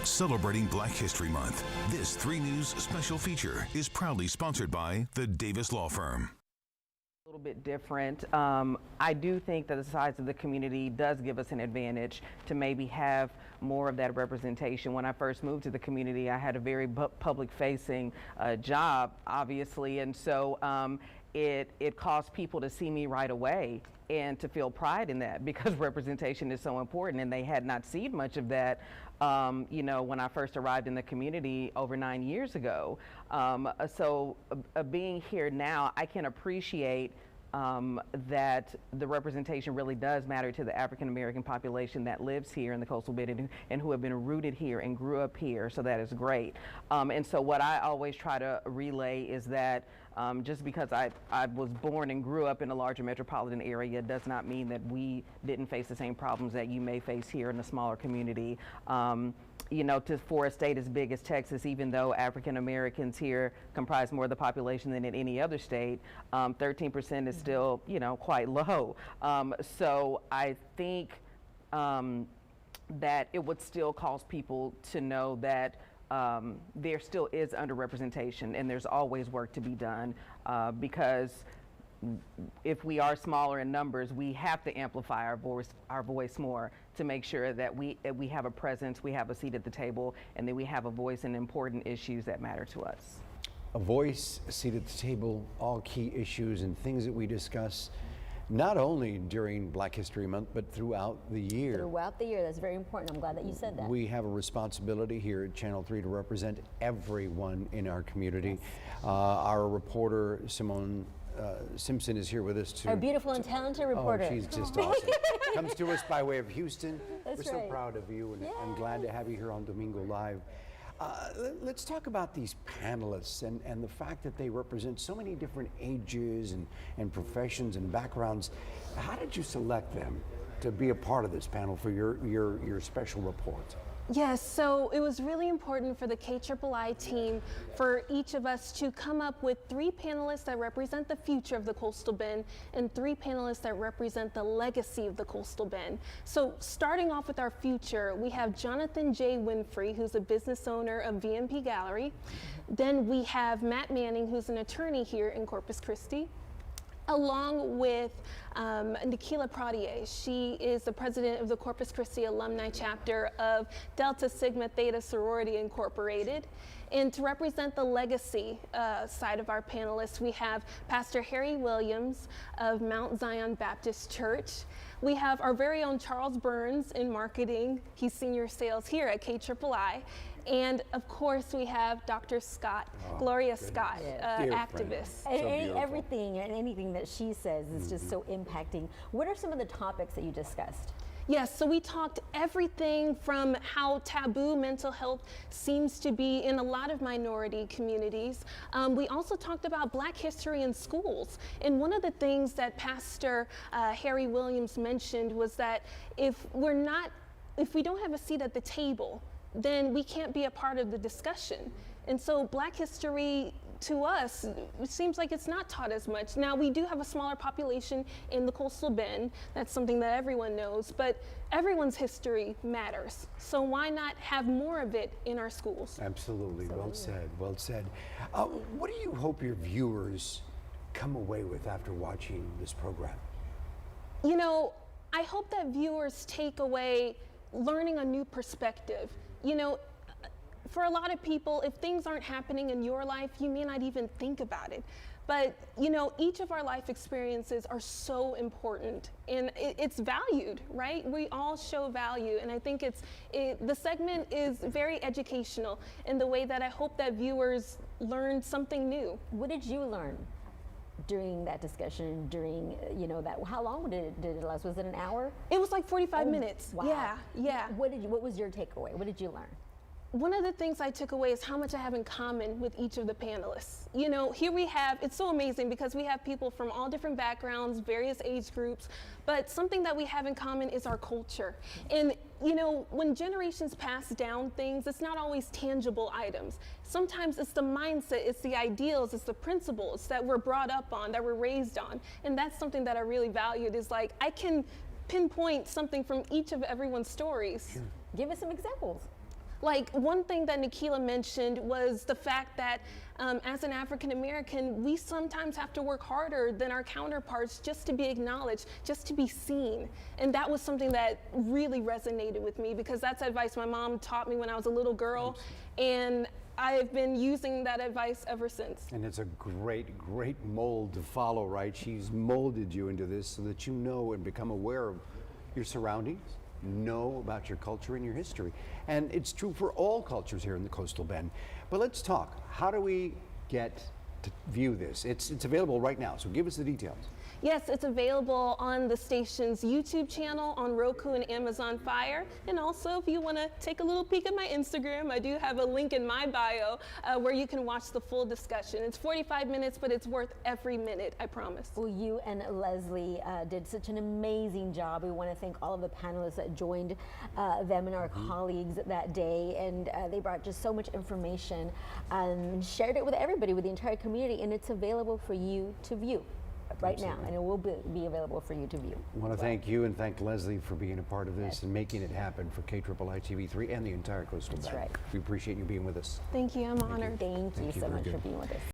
Celebrating Black History Month, this 3 News special feature is proudly sponsored by the Davis Law Firm. A little bit different. I do think that the size of the community does give us an advantage to maybe have more of that representation. When I first moved to the community, I had a very public-facing job, obviously, and so it caused people to see me right away and to feel pride in that, because representation is so important, and they had not seen much of that when I first arrived in the community over 9 years ago. So being here now, I can appreciate that the representation really does matter to the African American population that lives here in the Coastal Bend and who have been rooted here and grew up here, so that is great. And so what I always try to relay is that just because I was born and grew up in a larger metropolitan area does not mean that we didn't face the same problems that you may face here in a smaller community. For a state as big as Texas, even though African Americans here comprise more of the population than in any other state, 13% is still, quite low. So I think that it would still cause people to know that there still is underrepresentation, and there's always work to be done, because if we are smaller in numbers, we have to amplify our voice more to make sure that we have a presence, we have a seat at the table, and that we have a voice in important issues that matter to us. A voice, a seat at the table, all key issues and things that we discuss not only during Black History Month, but throughout the year. Throughout the year, that's very important. I'm glad that you said that. We have a responsibility here at Channel 3 to represent everyone in our community. Yes. Our reporter, Simoné Simpson, is here with us too. Our beautiful and talented reporter. Oh, she's just awesome. Comes to us by way of Houston. That's We're right. so proud of you, and Yay. I'm glad to have you here on Domingo Live. Let's talk about these panelists and the fact that they represent so many different ages and professions and backgrounds. How did you select them to be a part of this panel for your special report? Yes, so it was really important for the KIII team for each of us to come up with 3 panelists that represent the future of the Coastal Bend and 3 panelists that represent the legacy of the Coastal Bend. So starting off with our future, we have Jonathan J. Winfrey, who's a business owner of VMP Gallery. Then we have Matt Manning, who's an attorney here in Corpus Christi, along with Nikila Pradier. She is the president of the Corpus Christi alumni chapter of Delta Sigma Theta Sorority Incorporated. And to represent the legacy side of our panelists, we have Pastor Harry Williams of Mount Zion Baptist Church. We have our very own Charles Burns in marketing. He's senior sales here at KIII. And of course, we have Dr. Scott, Gloria Scott, activist. Everything and anything that she says is just so impacting. What are some of the topics that you discussed? Yes, so we talked everything from how taboo mental health seems to be in a lot of minority communities. We also talked about Black history in schools. And one of the things that Pastor Harry Williams mentioned was that if we don't have a seat at the table, then we can't be a part of the discussion. And so Black history to us, it seems like it's not taught as much. Now, we do have a smaller population in the Coastal Bend. That's something that everyone knows, but everyone's history matters. So why not have more of it in our schools? Absolutely. Well said, well said. What do you hope your viewers come away with after watching this program? I hope that viewers take away learning a new perspective. For a lot of people, if things aren't happening in your life, you may not even think about it. But, each of our life experiences are so important, and it's valued, right? We all show value, and I think the segment is very educational in the way that I hope that viewers learn something new. What did you learn during that discussion, how long did it last? Was it an hour? It was like 45 minutes. Wow. Yeah. What was your takeaway? What did you learn? One of the things I took away is how much I have in common with each of the panelists. Here we have, it's so amazing because we have people from all different backgrounds, various age groups, but something that we have in common is our culture. And when generations pass down things, it's not always tangible items. Sometimes it's the mindset, it's the ideals, it's the principles that we're brought up on, that we're raised on. And that's something that I really valued, is like, I can pinpoint something from each of everyone's stories. Give us some examples. Like, one thing that Nikila mentioned was the fact that as an African American, we sometimes have to work harder than our counterparts just to be acknowledged, just to be seen. And that was something that really resonated with me, because that's advice my mom taught me when I was a little girl. And I've been using that advice ever since. And it's a great, great mold to follow, right? She's molded you into this so that you know and become aware of your surroundings, know about your culture and your history. And it's true for all cultures here in the Coastal Bend. But let's talk. How do we get to view this? It's available right now, so give us the details. Yes, it's available on the station's YouTube channel, on Roku and Amazon Fire. And also, if you want to take a little peek at my Instagram, I do have a link in my bio where you can watch the full discussion. It's 45 minutes, but it's worth every minute, I promise. Well, you and Leslie did such an amazing job. We want to thank all of the panelists that joined them and our colleagues that day. And they brought just so much information and shared it with everybody, with the entire community. And it's available for you to view right now, and it will be available for you to view. I want to thank you and thank Leslie for being a part of this and making it happen for KIII TV3 and the entire Coastal Bend. That's right. We appreciate you being with us. Thank you, I'm honored. Thank you so Very much good. for being with us.